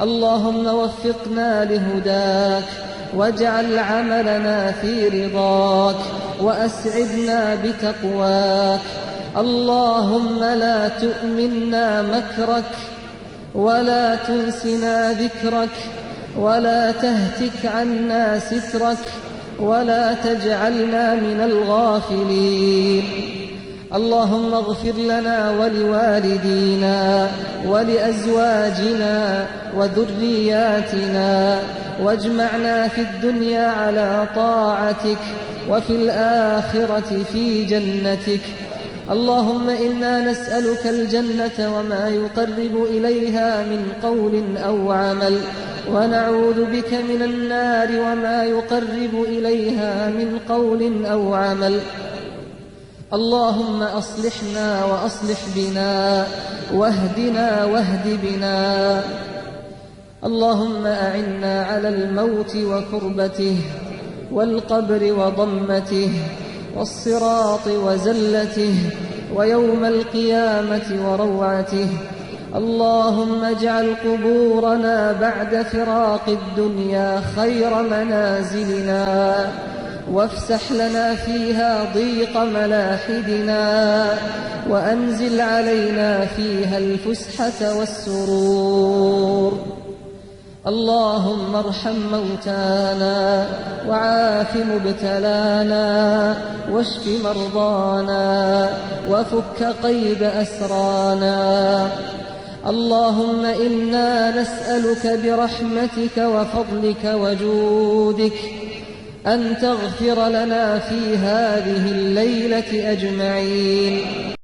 اللهم وفقنا لهداك، واجعل عملنا في رضاك، وأسعدنا بتقواك. اللهم لا تؤمنا مكرك، ولا تنسنا ذكرك، ولا تهتك عنا سترك، ولا تجعلنا من الغافلين. اللهم اغفر لنا ولوالدينا ولأزواجنا وذرياتنا، واجمعنا في الدنيا على طاعتك، وفي الآخرة في جنتك. اللهم إنا نسألك الجنة وما يقرب إليها من قول أو عمل، ونعوذ بك من النار وما يقرب إليها من قول أو عمل. اللهم أصلحنا وأصلح بنا، واهدنا واهد بنا. اللهم أعنا على الموت وكربته، والقبر وضمته، والصراط وزلته، ويوم القيامة وروعته. اللهم اجعل قبورنا بعد فراق الدنيا خير منازلنا، وافسح لنا فيها ضيق ملاحدنا، وأنزل علينا فيها الفسحة والسرور. اللهم ارحم موتانا، وعاف مبتلانا، واشف مرضانا، وفك قيد أسرانا. اللهم إنا نسألك برحمتك وفضلك وجودك أن تغفر لنا في هذه الليلة أجمعين.